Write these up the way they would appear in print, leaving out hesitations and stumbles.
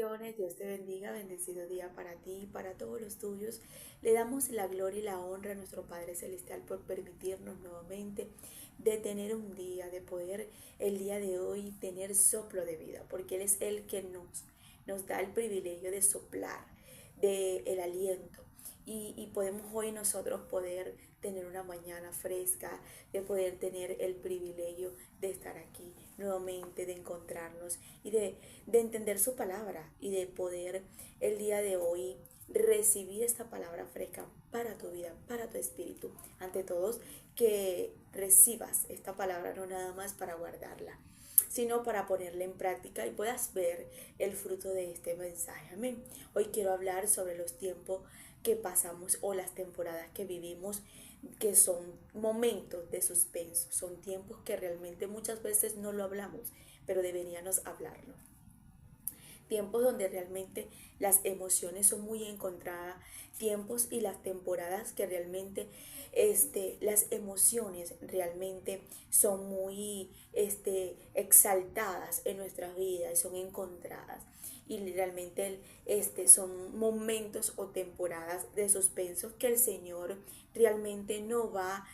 Bendiciones, Dios te bendiga, bendecido día para ti y para todos los tuyos. Le damos la gloria y la honra a nuestro Padre Celestial por permitirnos nuevamente de tener un día, de poder el día de hoy tener soplo de vida, porque Él es el que nos da el privilegio de soplar, de el aliento. Y podemos hoy nosotros poder tener una mañana fresca, de poder tener el privilegio de estar aquí nuevamente, de encontrarnos y de entender su palabra y de poder el día de hoy recibir esta palabra fresca para tu vida, para tu espíritu. Ante todos, que recibas esta palabra no nada más para guardarla, sino para ponerla en práctica y puedas ver el fruto de este mensaje. Amén. Hoy quiero hablar sobre los tiempos que pasamos o las temporadas que vivimos, que son momentos de suspenso, son tiempos que realmente muchas veces no lo hablamos, pero deberíamos hablarlo. Tiempos donde realmente las emociones son muy encontradas, tiempos y las temporadas que realmente las emociones realmente son muy exaltadas en nuestras vidas, son encontradas y realmente son momentos o temporadas de suspenso que el Señor realmente no va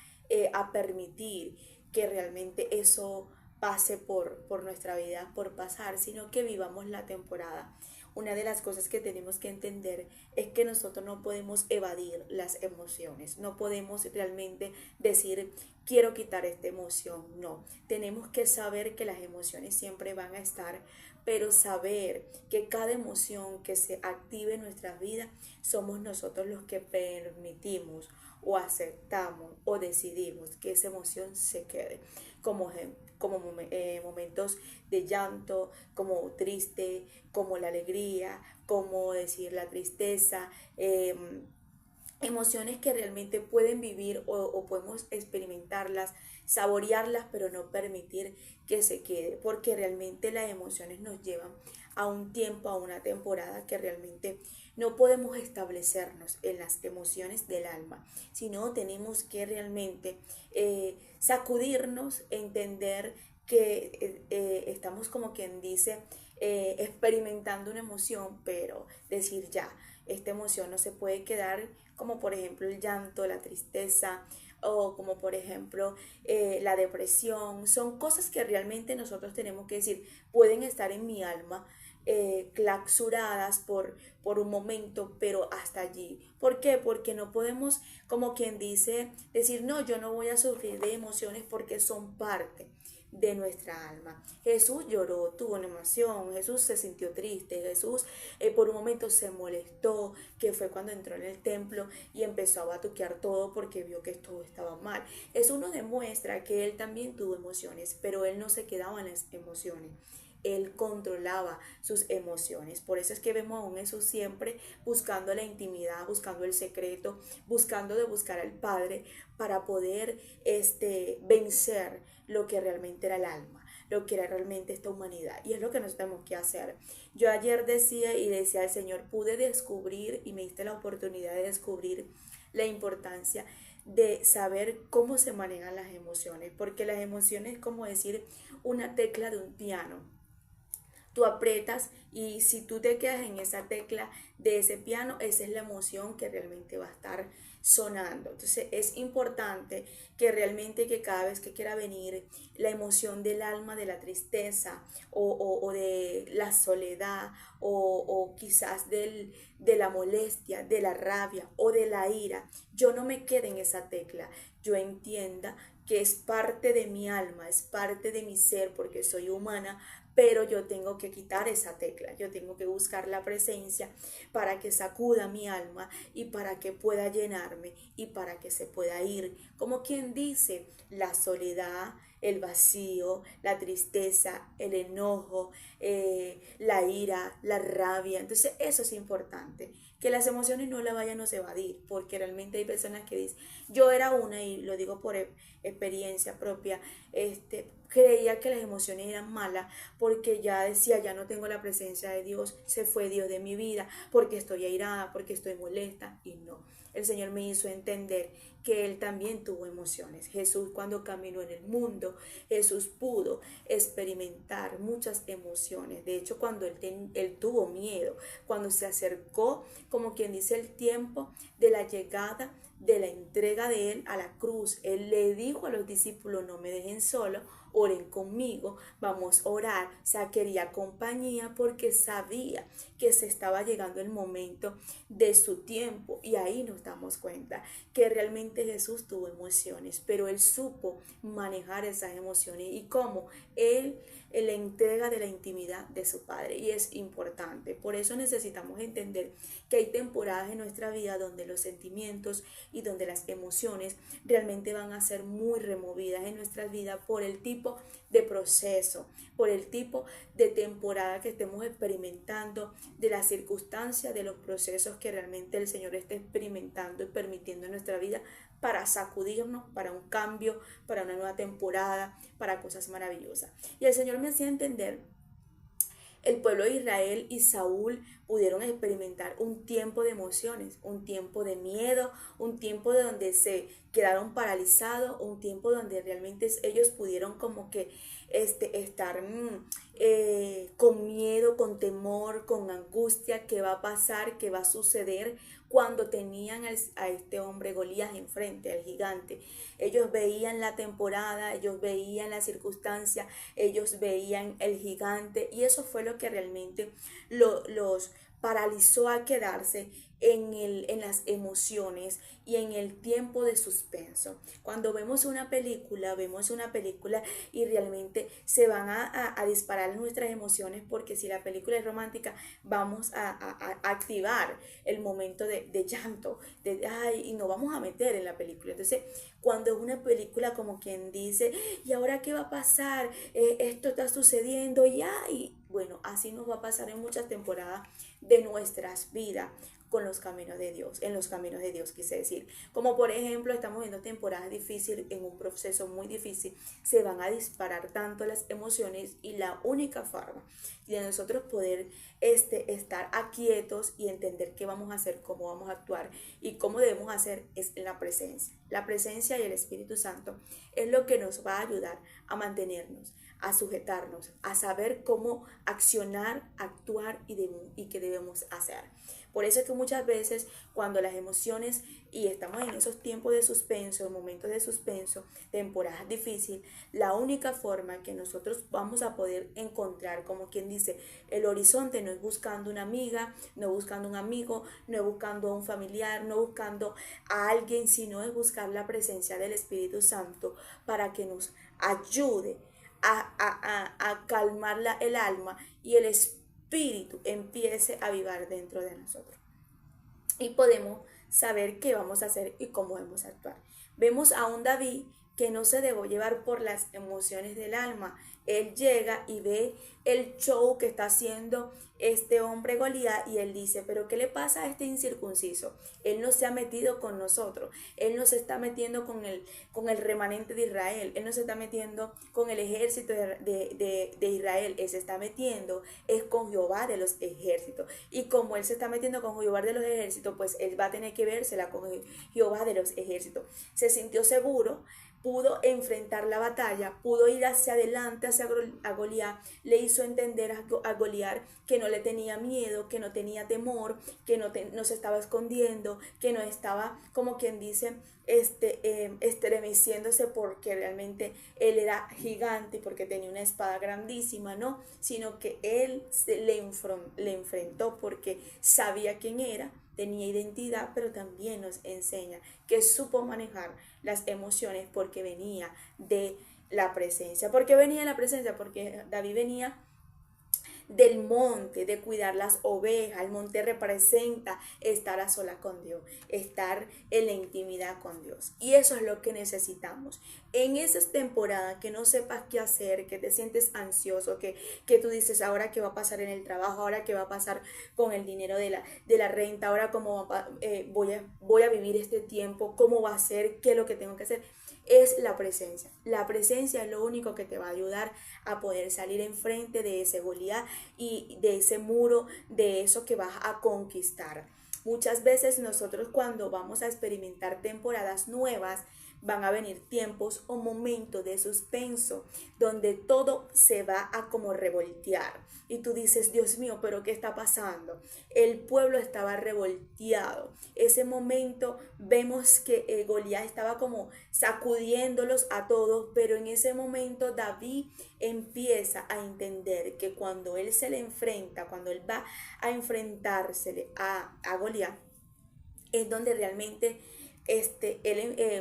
a permitir que realmente eso pase por nuestra vida, por pasar, sino que vivamos la temporada. Una de las cosas que tenemos que entender es que nosotros no podemos evadir las emociones, no podemos realmente decir quiero quitar esta emoción, no, tenemos que saber que las emociones siempre van a estar, pero saber que cada emoción que se active en nuestras vidas somos nosotros los que permitimos o aceptamos o decidimos que esa emoción se quede como momentos de llanto, como triste, como la alegría, como decir la tristeza, emociones que realmente pueden vivir o podemos experimentarlas, saborearlas, pero no permitir que se quede, porque realmente las emociones nos llevan a un tiempo, a una temporada que realmente no podemos establecernos en las emociones del alma, sino tenemos que realmente sacudirnos, entender que estamos como quien dice experimentando una emoción, pero decir ya, esta emoción no se puede quedar, como por ejemplo el llanto, la tristeza o como por ejemplo la depresión. Son cosas que realmente nosotros tenemos que decir, pueden estar en mi alma, clausuradas por un momento, pero hasta allí. ¿Por qué? Porque no podemos, como quien dice, decir, no, yo no voy a sufrir de emociones porque son parte de nuestra alma. Jesús lloró, tuvo una emoción, Jesús se sintió triste, Jesús por un momento se molestó, que fue cuando entró en el templo y empezó a batuquear todo porque vio que todo estaba mal. Eso nos demuestra que él también tuvo emociones, pero él no se quedaba en las emociones. Él controlaba sus emociones. Por eso es que vemos a un Jesús siempre buscando la intimidad, buscando el secreto, buscando de buscar al Padre para poder vencer lo que realmente era el alma, lo que era realmente esta humanidad. Y es lo que nos tenemos que hacer. Yo ayer decía y decía al Señor, pude descubrir y me diste la oportunidad de descubrir la importancia de saber cómo se manejan las emociones, porque las emociones es como decir una tecla de un piano. Tú aprietas y si tú te quedas en esa tecla de ese piano, esa es la emoción que realmente va a estar sonando. Entonces es importante que realmente que cada vez que quiera venir la emoción del alma, de la tristeza o de la soledad o quizás de la molestia, de la rabia o de la ira, yo no me quede en esa tecla, yo entienda que es parte de mi alma, es parte de mi ser porque soy humana, pero yo tengo que quitar esa tecla, yo tengo que buscar la presencia para que sacuda mi alma y para que pueda llenarme y para que se pueda ir. Como quien dice, la soledad, el vacío, la tristeza, el enojo, la ira, la rabia. Entonces eso es importante, que las emociones no la vayan a evadir, porque realmente hay personas que dicen, yo era una, y lo digo por experiencia propia, creía que las emociones eran malas porque ya decía, ya no tengo la presencia de Dios, se fue Dios de mi vida, porque estoy airada, porque estoy molesta. Y no, el Señor me hizo entender que Él también tuvo emociones. Jesús, cuando caminó en el mundo, Jesús pudo experimentar muchas emociones. De hecho, cuando él tuvo miedo, cuando se acercó, como quien dice, el tiempo de la llegada, de la entrega de Él a la cruz, Él le dijo a los discípulos, no me dejen solo, oren conmigo, vamos a orar. O sea, quería compañía porque sabía que se estaba llegando el momento de su tiempo. Y ahí nos damos cuenta que realmente Jesús tuvo emociones, pero Él supo manejar esas emociones y cómo Él la entrega de la intimidad de su Padre. Y es importante. Por eso necesitamos entender que hay temporadas en nuestra vida donde los sentimientos y donde las emociones realmente van a ser muy removidas en nuestras vidas por el tipo de proceso, por el tipo de temporada que estemos experimentando, de las circunstancias, de los procesos que realmente el Señor esté experimentando y permitiendo en nuestra vida para sacudirnos, para un cambio, para una nueva temporada, para cosas maravillosas. Y el Señor me hacía entender, el pueblo de Israel y Saúl pudieron experimentar un tiempo de emociones, un tiempo de miedo, un tiempo de donde se quedaron paralizados, un tiempo donde realmente ellos pudieron como que estar con miedo, con temor, con angustia, qué va a pasar, qué va a suceder cuando tenían a este hombre Goliat enfrente, al gigante. Ellos veían la temporada, ellos veían la circunstancia, ellos veían el gigante y eso fue lo que realmente los paralizó a quedarse en las emociones y en el tiempo de suspenso. Cuando vemos una película y realmente se van a disparar nuestras emociones porque si la película es romántica vamos a activar el momento de llanto, y nos vamos a meter en la película. Entonces, cuando es una película como quien dice, ¿y ahora qué va a pasar? Esto está sucediendo y bueno, así nos va a pasar en muchas temporadas de nuestras vidas con los caminos de Dios, en los caminos de Dios quise decir. Como por ejemplo, estamos viendo temporadas difíciles, en un proceso muy difícil, se van a disparar tanto las emociones y la única forma de nosotros poder estar quietos y entender qué vamos a hacer, cómo vamos a actuar y cómo debemos hacer es en la presencia. La presencia y el Espíritu Santo es lo que nos va a ayudar a mantenernos, a sujetarnos, a saber cómo accionar, actuar y qué debemos hacer. Por eso es que muchas veces cuando las emociones y estamos en esos tiempos de suspenso, momentos de suspenso, temporadas difíciles, la única forma que nosotros vamos a poder encontrar, como quien dice, el horizonte no es buscando una amiga, no es buscando un amigo, no es buscando a un familiar, no es buscando a alguien, sino es buscar la presencia del Espíritu Santo para que nos ayude a calmar el alma y el espíritu empiece a vivir dentro de nosotros. Y podemos saber qué vamos a hacer y cómo debemos actuar. Vemos a un David que no se dejó llevar por las emociones del alma. Él llega y ve el show que está haciendo este hombre Goliat y él dice, pero ¿qué le pasa a este incircunciso? Él no se ha metido con nosotros, él no se está metiendo con el remanente de Israel, él no se está metiendo con el ejército de Israel, él se está metiendo es con Jehová de los ejércitos. Y como él se está metiendo con Jehová de los ejércitos, pues él va a tener que vérsela con Jehová de los ejércitos. Se sintió seguro, pudo enfrentar la batalla, pudo ir hacia adelante, hacia Goliat, le hizo entender a Goliat que no le tenía miedo, que no tenía temor, que no se estaba escondiendo, que no estaba, como quien dice, estremeciéndose porque realmente él era gigante y porque tenía una espada grandísima, no, sino que él le enfrentó porque sabía quién era, tenía identidad, pero también nos enseña que supo manejar las emociones porque venía de la presencia. ¿Por qué venía de la presencia? Porque David venía del monte, de cuidar las ovejas. El monte representa estar a solas con Dios, estar en la intimidad con Dios. Y eso es lo que necesitamos. En esas temporadas que no sepas qué hacer, que te sientes ansioso, que tú dices, ahora qué va a pasar en el trabajo, ahora qué va a pasar con el dinero de la renta, ahora cómo voy a vivir este tiempo, cómo va a ser, qué es lo que tengo que hacer, es la presencia. La presencia es lo único que te va a ayudar a poder salir enfrente de ese Goliat y de ese muro, de eso que vas a conquistar. Muchas veces nosotros cuando vamos a experimentar temporadas nuevas, van a venir tiempos o momentos de suspenso donde todo se va a como revoltear. Y tú dices, Dios mío, pero ¿qué está pasando? El pueblo estaba revolteado. Ese momento vemos que Goliat estaba como sacudiéndolos a todos, pero en ese momento David empieza a entender que cuando él se le enfrenta, cuando él va a enfrentársele a Goliat, es donde realmente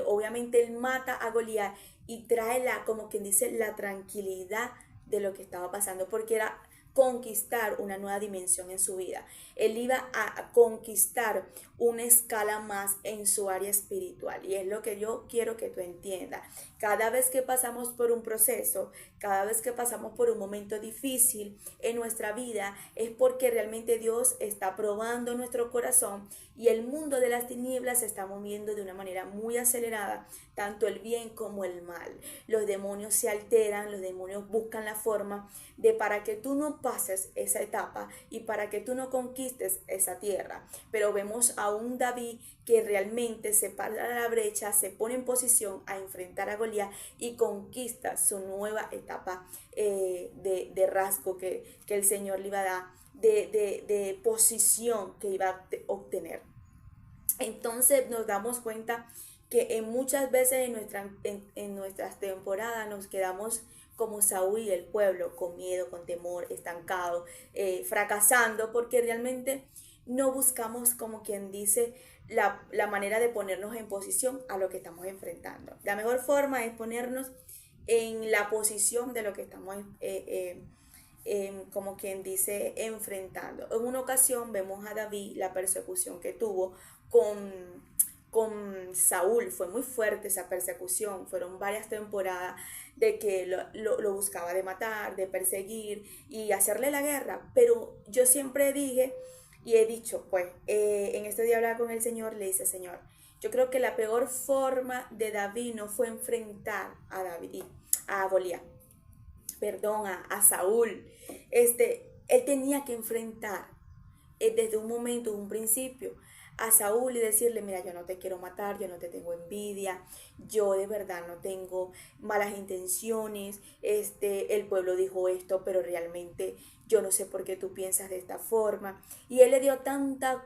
obviamente él mata a Goliat y trae como quien dice, la tranquilidad de lo que estaba pasando, porque era conquistar una nueva dimensión en su vida. Él iba a conquistar una escala más en su área espiritual, y es lo que yo quiero que tú entiendas. Cada vez que pasamos por un proceso, cada vez que pasamos por un momento difícil en nuestra vida, es porque realmente Dios está probando nuestro corazón, y el mundo de las tinieblas se está moviendo de una manera muy acelerada, tanto el bien como el mal. Los demonios se alteran, los demonios buscan la forma de para que tú no pases esa etapa y para que tú no conquistes esa tierra. Pero vemos a un David que realmente se para la brecha, se pone en posición a enfrentar a Goliat y conquista su nueva etapa de rasgo que el Señor le iba a dar, de posición que iba a obtener. Entonces nos damos cuenta que muchas veces en nuestras temporadas nos quedamos como Saúl y el pueblo, con miedo, con temor, estancado, fracasando, porque realmente no buscamos, como quien dice, la manera de ponernos en posición a lo que estamos enfrentando. La mejor forma es ponernos en la posición de lo que estamos como quien dice, enfrentando. En una ocasión vemos a David la persecución que tuvo con, con Saúl. Fue muy fuerte esa persecución, fueron varias temporadas de que lo buscaba de matar, de perseguir y hacerle la guerra. Pero yo siempre dije y he dicho, pues, en este día hablar con el Señor, le dice, Señor, yo creo que la peor forma de David no fue enfrentar a Goliat, perdón, a Saúl. Él tenía que enfrentar desde un momento, un principio, a Saúl y decirle, mira, yo no te quiero matar, yo no te tengo envidia, yo de verdad no tengo malas intenciones, el pueblo dijo esto, pero realmente yo no sé por qué tú piensas de esta forma. Y él le dio tanta,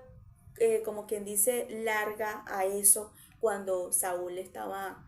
como quien dice, larga a eso cuando Saúl estaba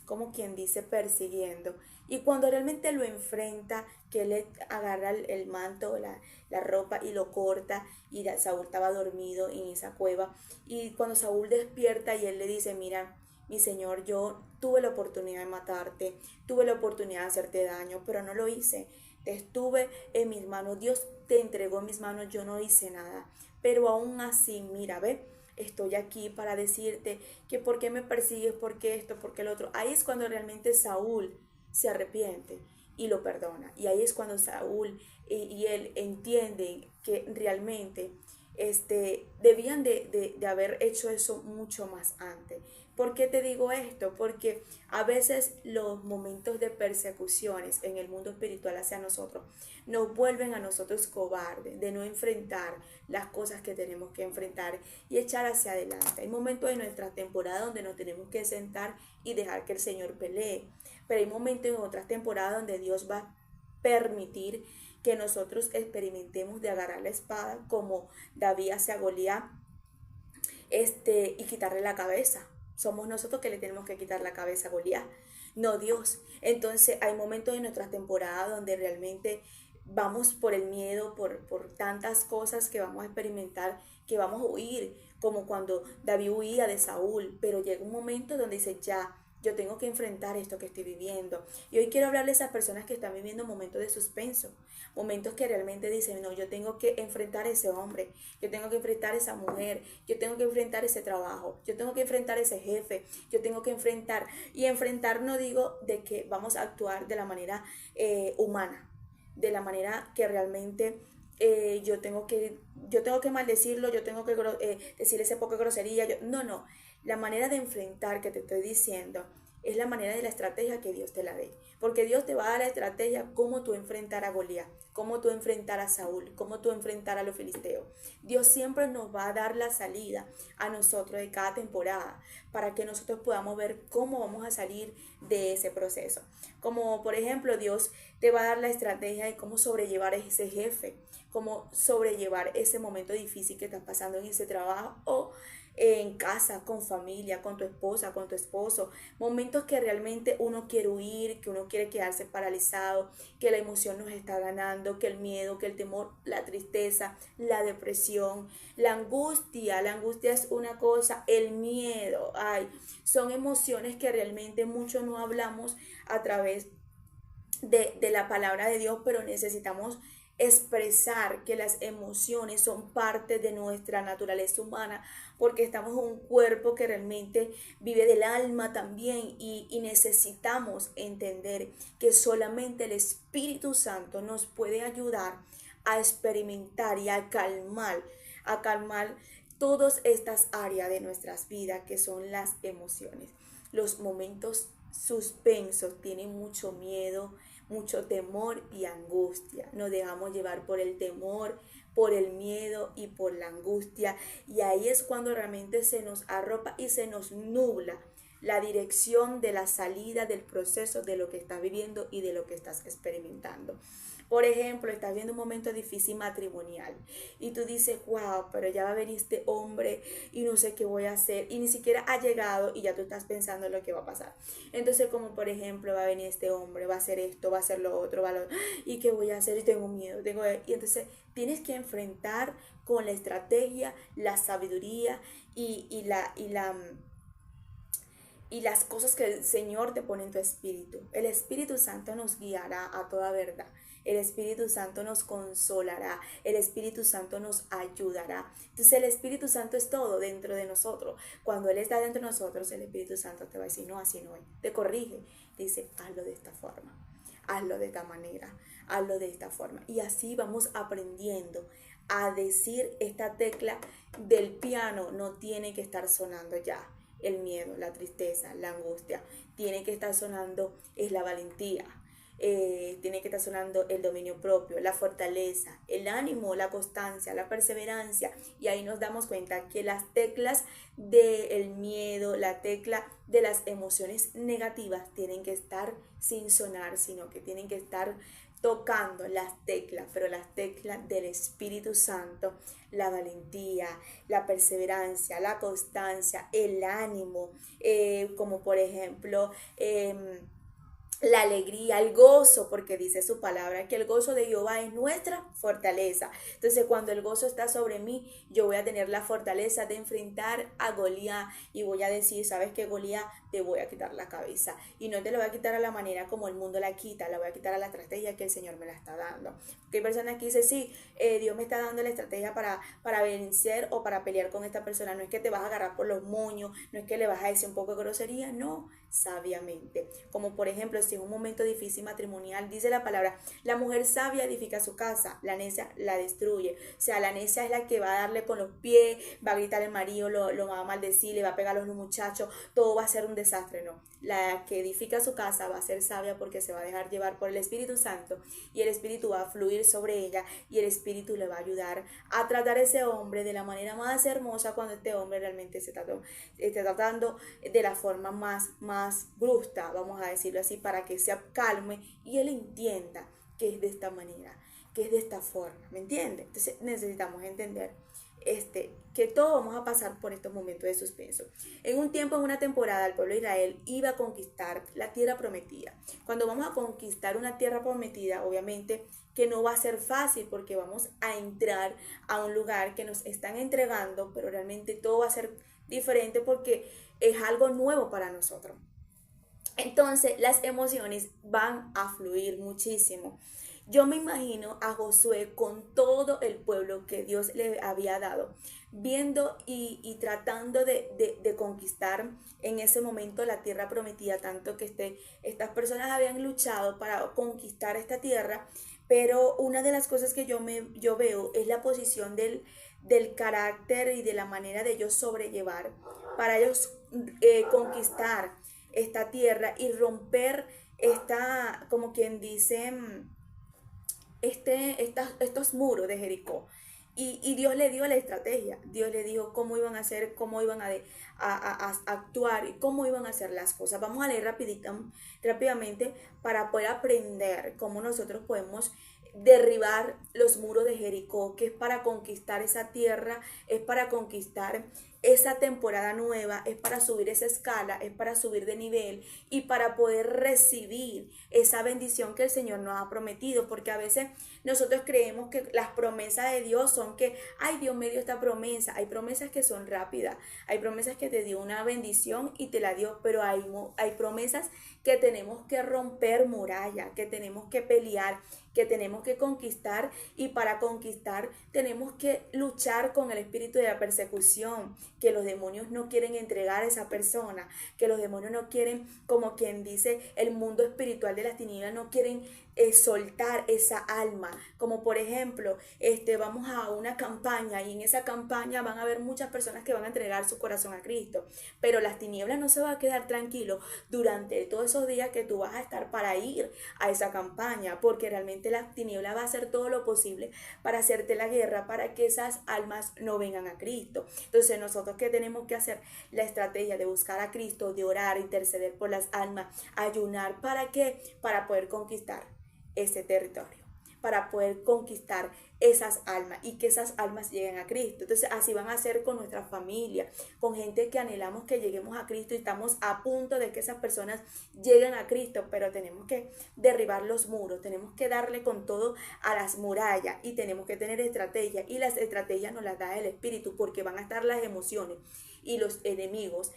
como quien dice, persiguiendo. Y cuando realmente lo enfrenta, que él agarra el manto, la ropa y lo corta, y Saúl estaba dormido en esa cueva. Y cuando Saúl despierta y él le dice, mira, mi señor, yo tuve la oportunidad de matarte, tuve la oportunidad de hacerte daño, pero no lo hice. Te estuve en mis manos, Dios te entregó en mis manos, yo no hice nada. Pero aún así, mira, ve, estoy aquí para decirte que por qué me persigues, por qué esto, por qué el otro. Ahí es cuando realmente Saúl se arrepiente y lo perdona. Y ahí es cuando Saúl y él entienden que realmente debían de haber hecho eso mucho más antes. ¿Por qué te digo esto? Porque a veces los momentos de persecuciones en el mundo espiritual hacia nosotros nos vuelven a nosotros cobardes, de no enfrentar las cosas que tenemos que enfrentar y echar hacia adelante. Hay momentos de nuestra temporada donde nos tenemos que sentar y dejar que el Señor pelee, pero hay momentos en otras temporadas donde Dios va a permitir que nosotros experimentemos de agarrar la espada como David hacia Goliat, y quitarle la cabeza. Somos nosotros que le tenemos que quitar la cabeza a Goliat, no Dios. Entonces hay momentos en nuestras temporadas donde realmente vamos por el miedo, por tantas cosas que vamos a experimentar, que vamos a huir, como cuando David huía de Saúl, pero llega un momento donde dice, ya, yo tengo que enfrentar esto que estoy viviendo. Y hoy quiero hablarle a esas personas que están viviendo momentos de suspenso, momentos que realmente dicen, no, yo tengo que enfrentar a ese hombre, yo tengo que enfrentar a esa mujer, yo tengo que enfrentar ese trabajo, yo tengo que enfrentar a ese jefe, yo tengo que enfrentar. Y enfrentar no digo de que vamos a actuar de la manera humana, de la manera que realmente yo tengo que maldecirlo, yo tengo que decirle ese poco de grosería. No, la manera de enfrentar que te estoy diciendo es la manera de la estrategia que Dios te la dé. Porque Dios te va a dar la estrategia cómo tú enfrentar a Goliat, cómo tú enfrentar a Saúl, cómo tú enfrentar a los filisteos. Dios siempre nos va a dar la salida a nosotros de cada temporada para que nosotros podamos ver cómo vamos a salir de ese proceso. Como por ejemplo, Dios te va a dar la estrategia de cómo sobrellevar a ese jefe, cómo sobrellevar ese momento difícil que estás pasando en ese trabajo o en casa, con familia, con tu esposa, con tu esposo, momentos que realmente uno quiere huir, que uno quiere quedarse paralizado, que la emoción nos está ganando, que el miedo, que el temor, la tristeza, la depresión, la angustia es una cosa, el miedo, ay, son emociones que realmente mucho no hablamos a través de la palabra de Dios, pero necesitamos expresar que las emociones son parte de nuestra naturaleza humana, porque estamos en un cuerpo que realmente vive del alma también y necesitamos entender que solamente el Espíritu Santo nos puede ayudar a experimentar y a calmar todas estas áreas de nuestras vidas que son las emociones. Los momentos suspensos tienen mucho miedo, mucho temor y angustia. Nos dejamos llevar por el temor, por el miedo y por la angustia. Y ahí es cuando realmente se nos arropa y se nos nubla la dirección de la salida del proceso de lo que estás viviendo y de lo que estás experimentando. Por ejemplo, estás viendo un momento difícil matrimonial y tú dices, wow, pero ya va a venir este hombre y no sé qué voy a hacer y ni siquiera ha llegado y ya tú estás pensando en lo que va a pasar. Entonces, como por ejemplo, va a venir este hombre, va a hacer esto, va a hacer lo otro, y qué voy a hacer y tengo miedo, y entonces tienes que enfrentar con la estrategia, la sabiduría y las cosas que el Señor te pone en tu espíritu. El Espíritu Santo nos guiará a toda verdad. El Espíritu Santo nos consolará. El Espíritu Santo nos ayudará. Entonces el Espíritu Santo es todo dentro de nosotros. Cuando Él está dentro de nosotros, el Espíritu Santo te va a decir, no, así no es. Te corrige. Te dice, hazlo de esta forma. Hazlo de esta manera. Hazlo de esta forma. Y así vamos aprendiendo a decir esta tecla del piano no tiene que estar sonando ya. El miedo, la tristeza, la angustia. Tiene que estar sonando es la valentía. Tiene que estar sonando el dominio propio, la fortaleza, el ánimo, la constancia, la perseverancia. Y ahí nos damos cuenta que las teclas del miedo, la tecla de las emociones negativas tienen que estar sin sonar, sino que tienen que estar tocando las teclas, pero las teclas del Espíritu Santo, la valentía, la perseverancia, la constancia, el ánimo, como por ejemplo la alegría, el gozo, porque dice su palabra que el gozo de Jehová es nuestra fortaleza. Entonces, cuando el gozo está sobre mí, yo voy a tener la fortaleza de enfrentar a Goliat y voy a decir, ¿sabes qué, Goliat? Te voy a quitar la cabeza. Y no te la voy a quitar a la manera como el mundo la quita, la voy a quitar a la estrategia que el Señor me la está dando. Porque hay personas que dicen, sí, Dios me está dando la estrategia para vencer o para pelear con esta persona. No es que te vas a agarrar por los moños, no es que le vas a decir un poco de grosería, no, sabiamente. Como por ejemplo, si en un momento difícil matrimonial, dice la palabra, la mujer sabia edifica su casa, la necia la destruye. O sea, la necia es la que va a darle con los pies, va a gritar al marido, lo va a maldecir, le va a pegar a los muchachos, todo va a ser un desastre, no. La que edifica su casa va a ser sabia porque se va a dejar llevar por el Espíritu Santo y el Espíritu va a fluir sobre ella y el Espíritu le va a ayudar a tratar a ese hombre de la manera más hermosa cuando este hombre realmente se está tratando de la forma más brusca, vamos a decirlo así, para que se calme y él entienda que es de esta manera, que es de esta forma, ¿me entiende? Entonces necesitamos entender que todos vamos a pasar por estos momentos de suspenso. En un tiempo, en una temporada, el pueblo de Israel iba a conquistar la tierra prometida. Cuando vamos a conquistar una tierra prometida, obviamente que no va a ser fácil porque vamos a entrar a un lugar que nos están entregando, pero realmente todo va a ser diferente porque es algo nuevo para nosotros. Entonces las emociones van a fluir muchísimo. Yo me imagino a Josué con todo el pueblo que Dios le había dado, viendo y tratando de conquistar en ese momento la tierra prometida, tanto que estas personas habían luchado para conquistar esta tierra, pero una de las cosas que yo veo es la posición del carácter y de la manera de ellos sobrellevar, para ellos conquistar esta tierra y romper esta, como quien dice, estos muros de Jericó. Y Dios le dio la estrategia, Dios le dijo cómo iban a hacer, cómo iban a actuar y cómo iban a hacer las cosas. Vamos a leer rápidamente para poder aprender cómo nosotros podemos derribar los muros de Jericó, que es para conquistar esa tierra, es para conquistar esa temporada nueva, es para subir esa escala, es para subir de nivel y para poder recibir esa bendición que el Señor nos ha prometido, porque a veces nosotros creemos que las promesas de Dios son que, ay, Dios me dio esta promesa. Hay promesas que son rápidas, hay promesas que te dio una bendición y te la dio, pero hay promesas que tenemos que romper muralla, que tenemos que pelear, que tenemos que conquistar, y para conquistar tenemos que luchar con el espíritu de la persecución, que los demonios no quieren entregar a esa persona, que los demonios no quieren, como quien dice, el mundo espiritual de las tinieblas no quieren soltar esa alma. Como por ejemplo, vamos a una campaña y en esa campaña van a haber muchas personas que van a entregar su corazón a Cristo, pero las tinieblas no se van a quedar tranquilos durante todos esos días que tú vas a estar para ir a esa campaña, porque realmente la tiniebla va a hacer todo lo posible para hacerte la guerra, para que esas almas no vengan a Cristo. Entonces nosotros, ¿qué tenemos que hacer? La estrategia de buscar a Cristo, de orar, interceder por las almas, ayunar. ¿Para qué? Para poder conquistar ese territorio, para poder conquistar esas almas y que esas almas lleguen a Cristo. Entonces así van a ser con nuestra familia, con gente que anhelamos que lleguemos a Cristo y estamos a punto de que esas personas lleguen a Cristo, pero tenemos que derribar los muros, tenemos que darle con todo a las murallas y tenemos que tener estrategias, y las estrategias nos las da el Espíritu, porque van a estar las emociones y los enemigos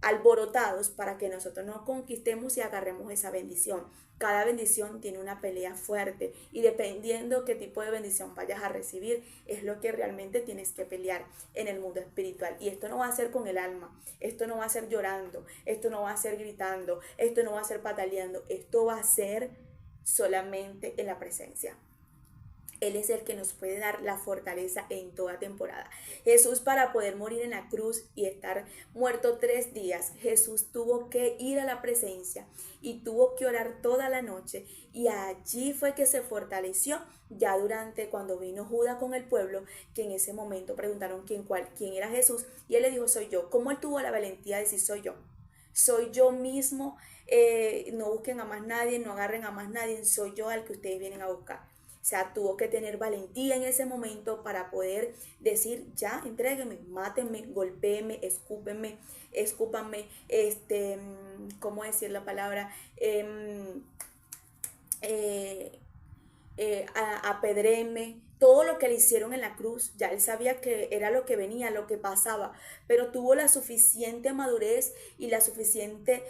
alborotados para que nosotros nos conquistemos y agarremos esa bendición. Cada bendición tiene una pelea fuerte y dependiendo qué tipo de bendición vayas a recibir es lo que realmente tienes que pelear en el mundo espiritual. Y esto no va a ser con el alma, esto no va a ser llorando, esto no va a ser gritando, esto no va a ser pataleando, esto va a ser solamente en la presencia. Él es el que nos puede dar la fortaleza en toda temporada. Jesús, para poder morir en la cruz y estar muerto 3 días, Jesús tuvo que ir a la presencia y tuvo que orar toda la noche. Y allí fue que se fortaleció ya durante cuando vino Judas con el pueblo, que en ese momento preguntaron quién era Jesús. Y él le dijo, soy yo. ¿Cómo él tuvo la valentía de decir soy yo? Soy yo mismo, no busquen a más nadie, no agarren a más nadie, soy yo al que ustedes vienen a buscar. O sea, tuvo que tener valentía en ese momento para poder decir, ya, entréguenme, mátenme, golpéenme, escúpanme, ¿cómo decir la palabra? Apedréenme, todo lo que le hicieron en la cruz, ya él sabía que era lo que venía, lo que pasaba, pero tuvo la suficiente madurez y la suficiente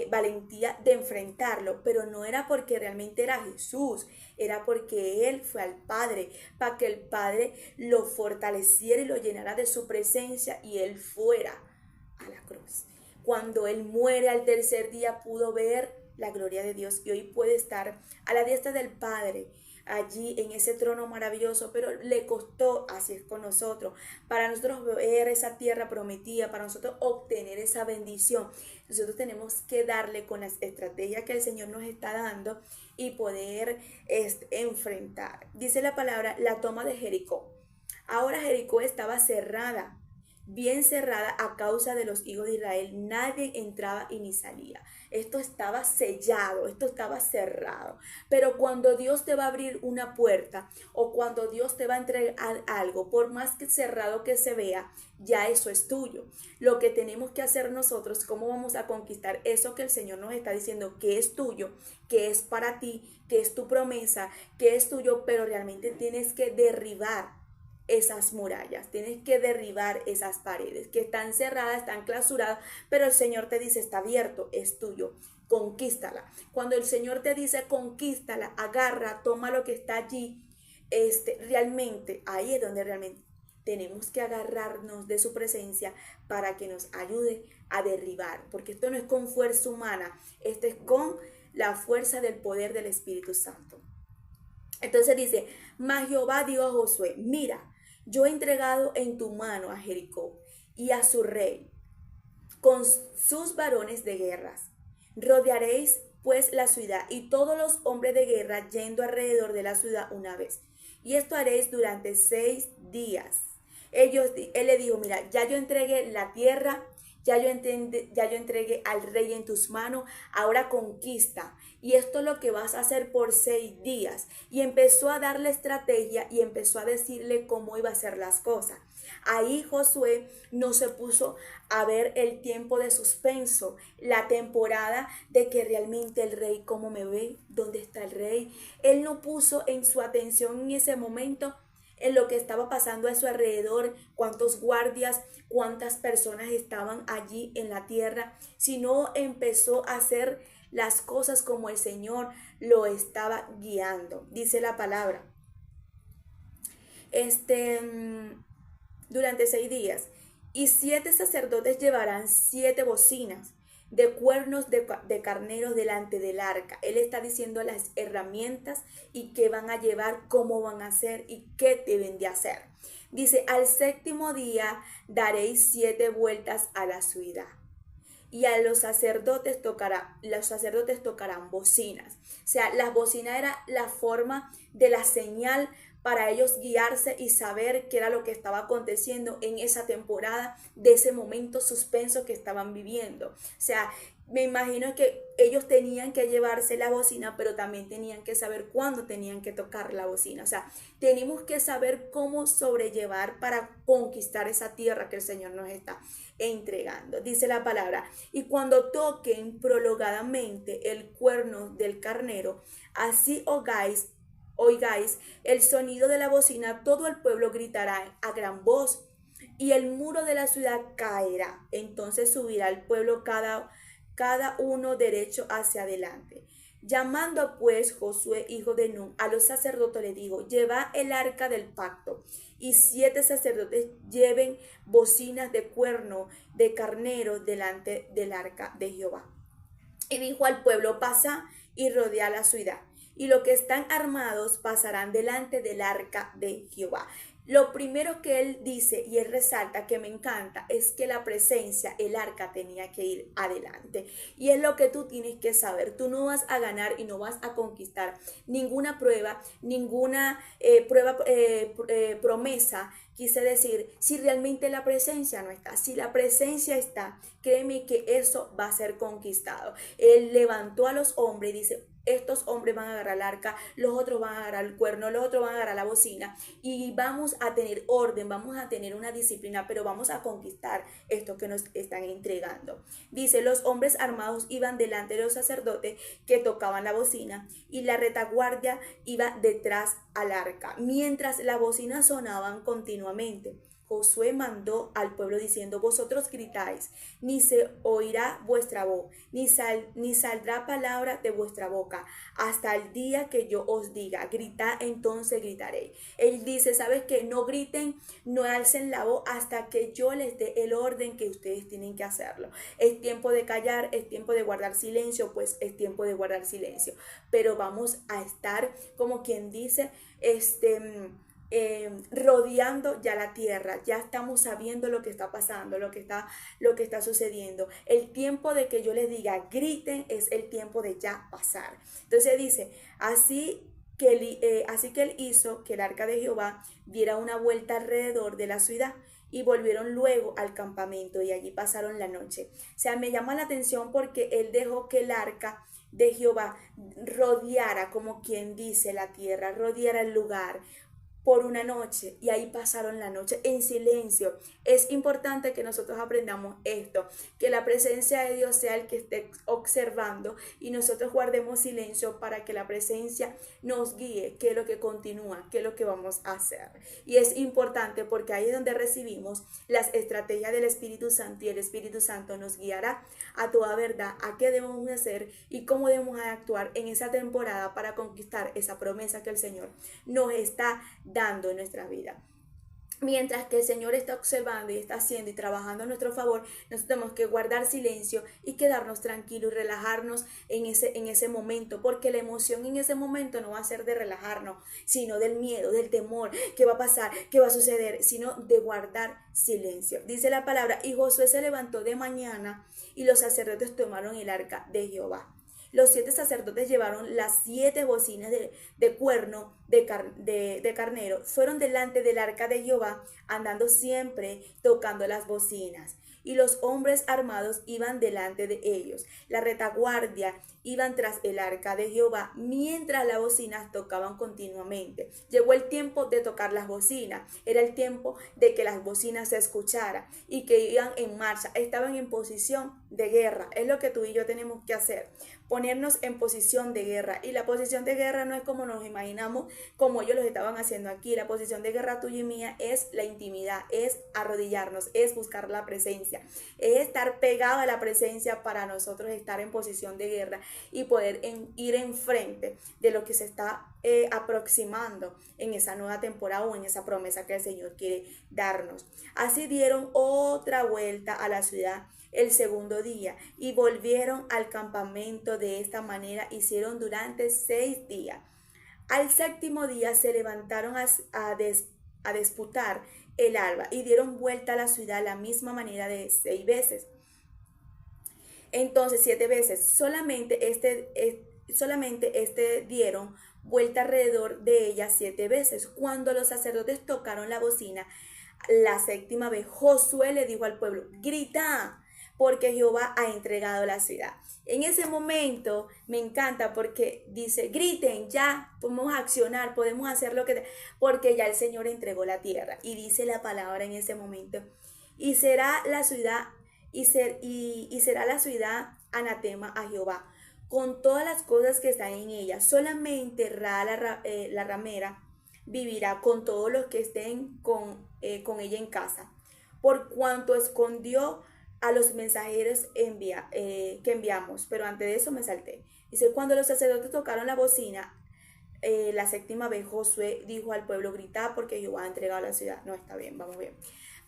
valentía de enfrentarlo, pero no era porque realmente era Jesús, era porque él fue al Padre, para que el Padre lo fortaleciera y lo llenara de su presencia y él fuera a la cruz. Cuando él muere al tercer día pudo ver la gloria de Dios y hoy puede estar a la diestra del Padre, allí en ese trono maravilloso, pero le costó, así es con nosotros, para nosotros ver esa tierra prometida, para nosotros obtener esa bendición, nosotros tenemos que darle con las estrategias que el Señor nos está dando y poder enfrentar. Dice la palabra, la toma de Jericó. Ahora Jericó estaba cerrada, bien cerrada a causa de los hijos de Israel. Nadie entraba y ni salía. Esto estaba sellado, esto estaba cerrado. Pero cuando Dios te va a abrir una puerta o cuando Dios te va a entregar algo, por más que cerrado que se vea, ya eso es tuyo. Lo que tenemos que hacer nosotros, cómo vamos a conquistar eso que el Señor nos está diciendo que es tuyo, que es para ti, que es tu promesa, que es tuyo, pero realmente tienes que derribar esas murallas, tienes que derribar esas paredes que están cerradas, están clausuradas, pero el Señor te dice, está abierto, es tuyo, conquístala. Cuando el Señor te dice, conquístala, agarra, toma lo que está allí, realmente, ahí es donde realmente tenemos que agarrarnos de su presencia para que nos ayude a derribar, porque esto no es con fuerza humana, esto es con la fuerza del poder del Espíritu Santo. Entonces dice, mas Jehová dijo a Josué, mira, yo he entregado en tu mano a Jericó y a su rey con sus varones de guerras. Rodearéis pues la ciudad y todos los hombres de guerra yendo alrededor de la ciudad una vez. Y esto haréis durante 6 días. Él le dijo, mira, ya yo entregué la tierra, ya yo entregué al rey en tus manos, ahora conquista. Y esto es lo que vas a hacer por 6 días. Y empezó a darle estrategia y empezó a decirle cómo iba a hacer las cosas. Ahí Josué no se puso a ver el tiempo de suspenso, la temporada de que realmente el rey, ¿cómo me ve? ¿Dónde está el rey? Él no puso en su atención en ese momento en lo que estaba pasando a su alrededor, cuántos guardias, cuántas personas estaban allí en la tierra, sino empezó a hacer las cosas como el Señor lo estaba guiando. Dice la palabra. Durante 6 días. Y 7 sacerdotes llevarán 7 bocinas de cuernos de carneros delante del arca. Él está diciendo las herramientas y qué van a llevar, cómo van a hacer y qué deben de hacer. Dice, al 7º día daréis 7 vueltas a la ciudad. Y a los sacerdotes tocarán bocinas. O sea, las bocinas era la forma de la señal para ellos guiarse y saber qué era lo que estaba aconteciendo en esa temporada, de ese momento suspenso que estaban viviendo. O sea, me imagino que ellos tenían que llevarse la bocina, pero también tenían que saber cuándo tenían que tocar la bocina. O sea, tenemos que saber cómo sobrellevar para conquistar esa tierra que el Señor nos está entregando. Dice la palabra, y cuando toquen prolongadamente el cuerno del carnero, así oigáis el sonido de la bocina, todo el pueblo gritará a gran voz y el muro de la ciudad caerá. Entonces subirá el pueblo cada uno derecho hacia adelante. Llamando pues Josué, hijo de Nun, a los sacerdotes le dijo, llevad el arca del pacto. Y 7 sacerdotes lleven bocinas de cuerno de carnero delante del arca de Jehová. Y dijo al pueblo, pasa y rodea la ciudad. Y los que están armados pasarán delante del arca de Jehová. Lo primero que él dice y él resalta que me encanta es que la presencia, el arca tenía que ir adelante. Y es lo que tú tienes que saber. Tú no vas a ganar y no vas a conquistar ninguna prueba, ninguna promesa. Quise decir, si realmente la presencia no está, si la presencia está, créeme que eso va a ser conquistado. Él levantó a los hombres y dice, estos hombres van a agarrar el arca, los otros van a agarrar el cuerno, los otros van a agarrar la bocina y vamos a tener orden, vamos a tener una disciplina, pero vamos a conquistar esto que nos están entregando. Dice, los hombres armados iban delante de los sacerdotes que tocaban la bocina y la retaguardia iba detrás al arca, mientras las bocinas sonaban continuamente. Josué mandó al pueblo diciendo, vosotros gritáis, ni se oirá vuestra voz, ni saldrá palabra de vuestra boca, hasta el día que yo os diga, gritad, entonces gritaré. Él dice, ¿sabes qué? No griten, no alcen la voz hasta que yo les dé el orden que ustedes tienen que hacerlo. Es tiempo de callar, es tiempo de guardar silencio, pues es tiempo de guardar silencio. Pero vamos a estar, como quien dice, rodeando ya la tierra, ya estamos sabiendo lo que está pasando, lo que está sucediendo. El tiempo de que yo les diga griten es el tiempo de ya pasar. Entonces dice, así que él hizo que el arca de Jehová diera una vuelta alrededor de la ciudad y volvieron luego al campamento y allí pasaron la noche. O sea, me llama la atención porque él dejó que el arca de Jehová rodeara, como quien dice, la tierra, rodeara el lugar, por una noche y ahí pasaron la noche en silencio. Es importante que nosotros aprendamos esto, que la presencia de Dios sea el que esté observando y nosotros guardemos silencio para que la presencia nos guíe, qué es lo que continúa, qué es lo que vamos a hacer. Y es importante porque ahí es donde recibimos las estrategias del Espíritu Santo y el Espíritu Santo nos guiará a toda verdad, a qué debemos hacer y cómo debemos actuar en esa temporada para conquistar esa promesa que el Señor nos está dando en nuestra vida. Mientras que el Señor está observando y está haciendo y trabajando a nuestro favor, nosotros tenemos que guardar silencio y quedarnos tranquilos y relajarnos en ese momento, porque la emoción en ese momento no va a ser de relajarnos, sino del miedo, del temor, qué va a pasar, qué va a suceder, sino de guardar silencio. Dice la palabra, y Josué se levantó de mañana y los sacerdotes tomaron el arca de Jehová. Los 7 sacerdotes llevaron las 7 bocinas de cuerno de carnero. Fueron delante del arca de Jehová, andando siempre tocando las bocinas. Y los hombres armados iban delante de ellos. La retaguardia iban tras el arca de Jehová, mientras las bocinas tocaban continuamente. Llegó el tiempo de tocar las bocinas. Era el tiempo de que las bocinas se escucharan y que iban en marcha. Estaban en posición de guerra. Es lo que tú y yo tenemos que hacer. Ponernos en posición de guerra. Y la posición de guerra no es como nos imaginamos, como ellos lo estaban haciendo aquí. La posición de guerra tuya y mía es la intimidad, es arrodillarnos, es buscar la presencia, es estar pegado a la presencia para nosotros estar en posición de guerra y poder ir enfrente de lo que se está aproximando en esa nueva temporada o en esa promesa que el Señor quiere darnos. Así dieron otra vuelta a la ciudad el segundo día y volvieron al campamento. De esta manera hicieron durante 6 días. Al séptimo día se levantaron a disputar el alba y dieron vuelta a la ciudad la misma manera de 6 veces. Entonces 7 veces. Solamente este dieron vuelta alrededor de ella 7 veces. Cuando los sacerdotes tocaron la bocina la séptima vez, Josué le dijo al pueblo, grita, porque Jehová ha entregado la ciudad. En ese momento me encanta porque dice, griten, ya podemos accionar, podemos hacer lo que... porque ya el Señor entregó la tierra. Y dice la palabra en ese momento, y será la ciudad, y será la ciudad anatema a Jehová, con todas las cosas que están en ella. Solamente la ramera vivirá con todos los que estén con ella en casa, por cuanto escondió a los mensajeros que enviamos. Pero antes de eso me salté. Dice, cuando los sacerdotes tocaron la bocina, la séptima vez, Josué dijo al pueblo, gritad porque Jehová ha entregado la ciudad. No, está bien, vamos bien.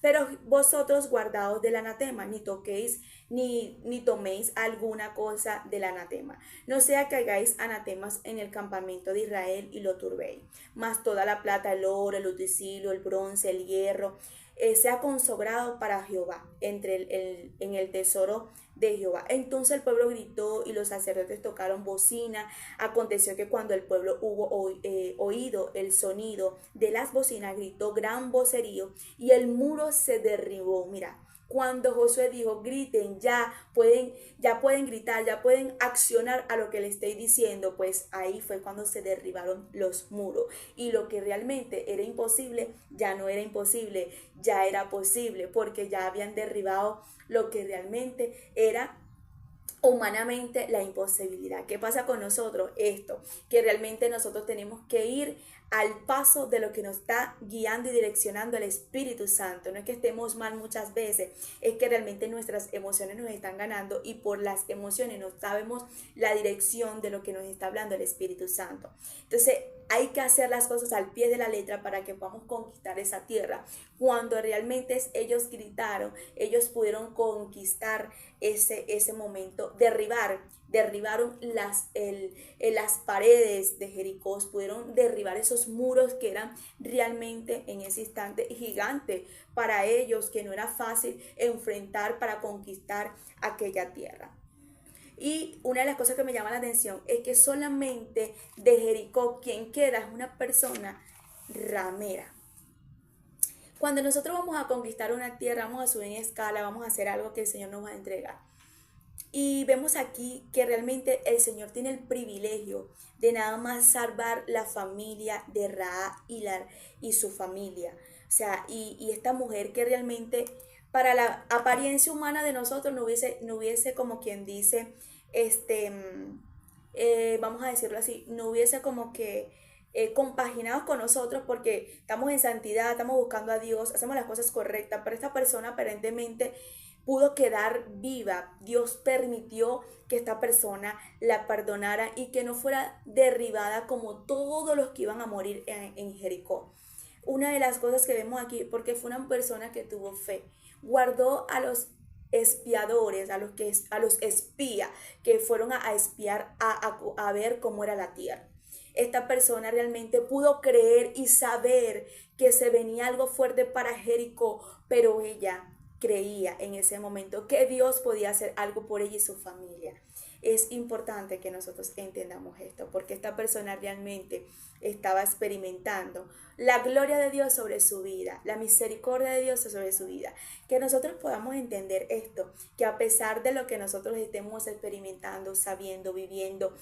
Pero vosotros guardaos del anatema, ni toquéis, ni toméis alguna cosa del anatema. No sea que hagáis anatemas en el campamento de Israel y lo turbéis. Mas toda la plata, el oro, el utensilio, el bronce, el hierro, sea consagrado para Jehová en el tesoro de Jehová. Entonces el pueblo gritó y los sacerdotes tocaron bocina. Aconteció que cuando el pueblo hubo oído el sonido de las bocinas, gritó gran vocerío y el muro se derribó. Mira, cuando Josué dijo, griten, ya pueden gritar, ya pueden accionar a lo que le estoy diciendo, pues ahí fue cuando se derribaron los muros. Y lo que realmente era imposible, ya no era imposible, ya era posible, porque ya habían derribado lo que realmente era humanamente la imposibilidad. ¿Qué pasa con nosotros? Esto, que realmente nosotros tenemos que ir al paso de lo que nos está guiando y direccionando el Espíritu Santo. No es que estemos mal muchas veces, es que realmente nuestras emociones nos están ganando y por las emociones no sabemos la dirección de lo que nos está hablando el Espíritu Santo. Entonces hay que hacer las cosas al pie de la letra para que podamos conquistar esa tierra. Cuando realmente ellos gritaron, ellos pudieron conquistar ese momento, derribaron las paredes de Jericó, pudieron derribar esos muros que eran realmente en ese instante gigantes para ellos, que no era fácil enfrentar para conquistar aquella tierra. Y una de las cosas que me llama la atención es que solamente de Jericó quien queda es una persona ramera. Cuando nosotros vamos a conquistar una tierra, vamos a subir en escala, vamos a hacer algo que el Señor nos va a entregar. Y vemos aquí que realmente el Señor tiene el privilegio de nada más salvar la familia de Ra y su familia. O sea, y esta mujer que realmente para la apariencia humana de nosotros no hubiese como quien dice, este, vamos a decirlo así, no hubiese como que compaginados con nosotros porque estamos en santidad, estamos buscando a Dios, hacemos las cosas correctas, pero esta persona aparentemente pudo quedar viva. Dios permitió que esta persona la perdonara y que no fuera derribada como todos los que iban a morir en Jericó. Una de las cosas que vemos aquí, porque fue una persona que tuvo fe, guardó a los espiadores, a los espías que fueron a espiar, a ver cómo era la tierra. Esta persona realmente pudo creer y saber que se venía algo fuerte para Jericó, pero ella creía en ese momento que Dios podía hacer algo por ella y su familia. Es importante que nosotros entendamos esto, porque esta persona realmente estaba experimentando la gloria de Dios sobre su vida, la misericordia de Dios sobre su vida. Que nosotros podamos entender esto, que a pesar de lo que nosotros estemos experimentando, sabiendo, viviendo,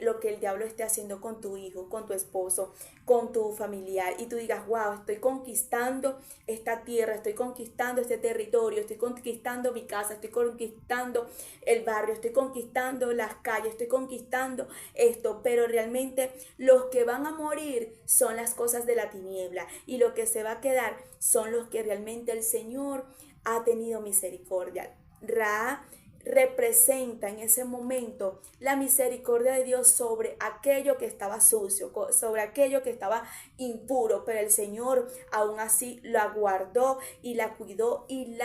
lo que el diablo esté haciendo con tu hijo, con tu esposo, con tu familiar, y tú digas, wow, estoy conquistando esta tierra, estoy conquistando este territorio, estoy conquistando mi casa, estoy conquistando el barrio, estoy conquistando las calles, estoy conquistando esto, pero realmente los que van a morir son las cosas de la tiniebla y lo que se va a quedar son los que realmente el Señor ha tenido misericordia. Ra representa en ese momento la misericordia de Dios sobre aquello que estaba sucio, sobre aquello que estaba impuro, pero el Señor aún así la guardó y la cuidó y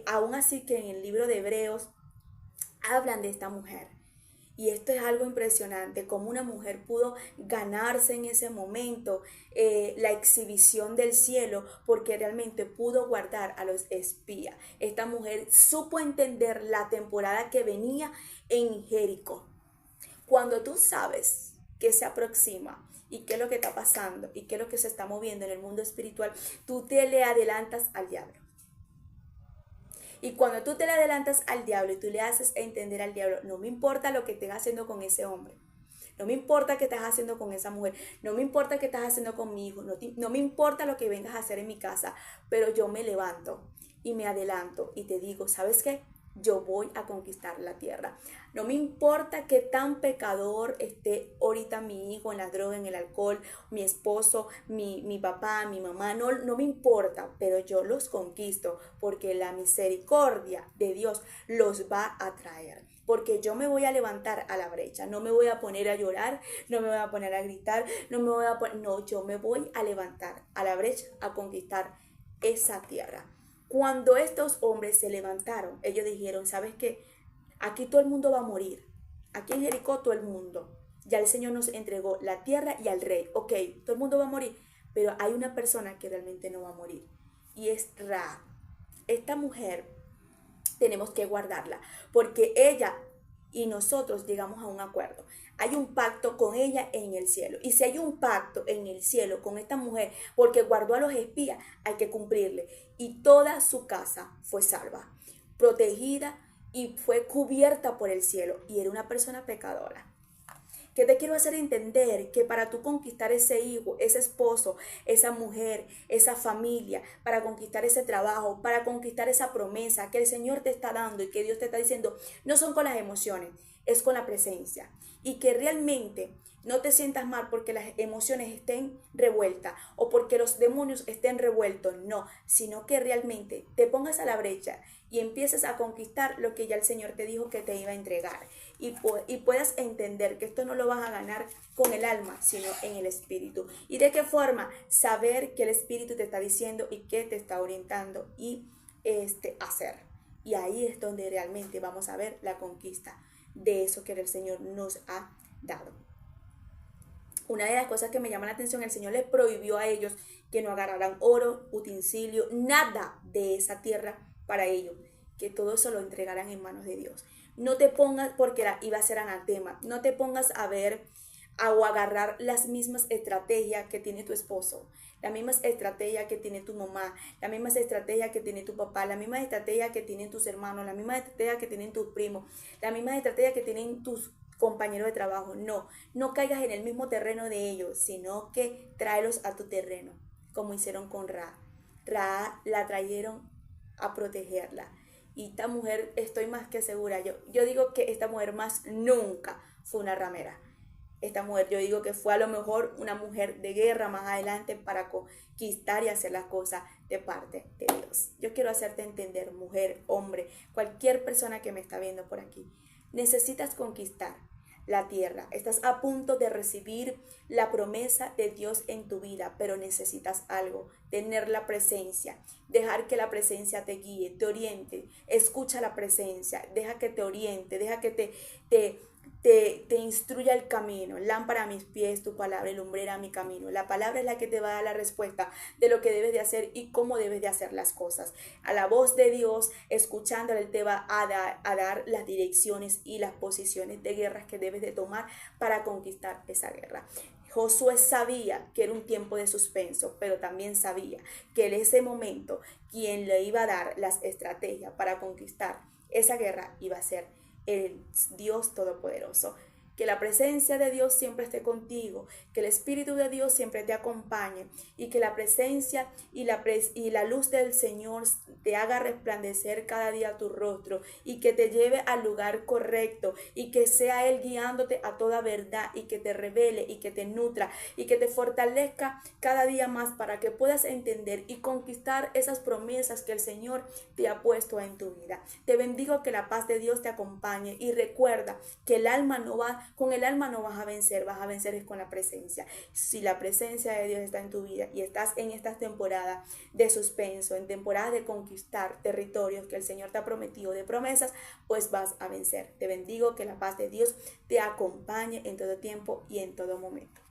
aún así que en el libro de Hebreos hablan de esta mujer. Y esto es algo impresionante, cómo una mujer pudo ganarse en ese momento la exhibición del cielo, porque realmente pudo guardar a los espías. Esta mujer supo entender la temporada que venía en Jericó. Cuando tú sabes qué se aproxima y qué es lo que está pasando y qué es lo que se está moviendo en el mundo espiritual, tú te le adelantas al diablo. Y cuando tú te le adelantas al diablo y tú le haces entender al diablo, no me importa lo que estés haciendo con ese hombre, no me importa qué estás haciendo con esa mujer, no me importa qué estás haciendo con mi hijo, no me importa lo que vengas a hacer en mi casa, pero yo me levanto y me adelanto y te digo, ¿sabes qué? Yo voy a conquistar la tierra. No me importa qué tan pecador esté ahorita mi hijo en la droga, en el alcohol, mi esposo, mi papá, mi mamá, no me importa, pero yo los conquisto porque la misericordia de Dios los va a traer. Porque yo me voy a levantar a la brecha, no me voy a poner a llorar, no me voy a poner a gritar, no, yo me voy a levantar a la brecha a conquistar esa tierra. Cuando estos hombres se levantaron, ellos dijeron, ¿sabes qué? Aquí todo el mundo va a morir. Aquí en Jericó todo el mundo. Ya el Señor nos entregó la tierra y al rey. Ok, todo el mundo va a morir, pero hay una persona que realmente no va a morir. Y es Ra. Esta mujer tenemos que guardarla, porque ella y nosotros llegamos a un acuerdo. Hay un pacto con ella en el cielo. Y si hay un pacto en el cielo con esta mujer, porque guardó a los espías, hay que cumplirle. Y toda su casa fue salva, protegida y fue cubierta por el cielo. Y era una persona pecadora. ¿Qué te quiero hacer entender? Que para tú conquistar ese hijo, ese esposo, esa mujer, esa familia, para conquistar ese trabajo, para conquistar esa promesa que el Señor te está dando y que Dios te está diciendo, no son con las emociones, es con la presencia. Y que realmente no te sientas mal porque las emociones estén revueltas o porque los demonios estén revueltos, no, sino que realmente te pongas a la brecha y empieces a conquistar lo que ya el Señor te dijo que te iba a entregar. Y puedas entender que esto no lo vas a ganar con el alma, sino en el espíritu. ¿Y de qué forma? Saber que el espíritu te está diciendo y que te está orientando y hacer. Y ahí es donde realmente vamos a ver la conquista de eso que el Señor nos ha dado. Una de las cosas que me llama la atención, el Señor les prohibió a ellos que no agarraran oro, utensilio, nada de esa tierra para ellos, que todo eso lo entregaran en manos de Dios. No te pongas, porque iba a ser anatema, no te pongas a ver o agarrar las mismas estrategias que tiene tu esposo, la misma estrategia que tiene tu mamá, la misma estrategia que tiene tu papá, la misma estrategia que tienen tus hermanos, la misma estrategia que tienen tus primos, la misma estrategia que tienen tus compañeros de trabajo. No, no caigas en el mismo terreno de ellos, sino que tráelos a tu terreno, como hicieron con Ra. Ra la trajeron a protegerla. Y esta mujer, estoy más que segura, yo digo que esta mujer más nunca fue una ramera. Esta mujer, yo digo que fue a lo mejor una mujer de guerra más adelante para conquistar y hacer las cosas de parte de Dios. Yo quiero hacerte entender, mujer, hombre, cualquier persona que me está viendo por aquí, necesitas conquistar la tierra. Estás a punto de recibir la promesa de Dios en tu vida, pero necesitas algo, tener la presencia, dejar que la presencia te guíe, te oriente, escucha la presencia, deja que te oriente, deja que te instruya el camino. Lámpara a mis pies tu palabra y lumbrera mi camino. La palabra es la que te va a dar la respuesta de lo que debes de hacer y cómo debes de hacer las cosas. A la voz de Dios, escuchándole, Él te va a dar las direcciones y las posiciones de guerras que debes de tomar para conquistar esa guerra. Josué sabía que era un tiempo de suspenso, pero también sabía que en ese momento quien le iba a dar las estrategias para conquistar esa guerra iba a ser el Dios Todopoderoso. Que la presencia de Dios siempre esté contigo, que el Espíritu de Dios siempre te acompañe y que la presencia y la luz del Señor te haga resplandecer cada día tu rostro y que te lleve al lugar correcto y que sea Él guiándote a toda verdad y que te revele y que te nutra y que te fortalezca cada día más para que puedas entender y conquistar esas promesas que el Señor te ha puesto en tu vida. Te bendigo, que la paz de Dios te acompañe y recuerda que con el alma no vas a vencer es con la presencia. Si la presencia de Dios está en tu vida y estás en esta temporada de suspenso, en temporada de conquistar territorios que el Señor te ha prometido, de promesas, pues vas a vencer. Te bendigo, que la paz de Dios te acompañe en todo tiempo y en todo momento.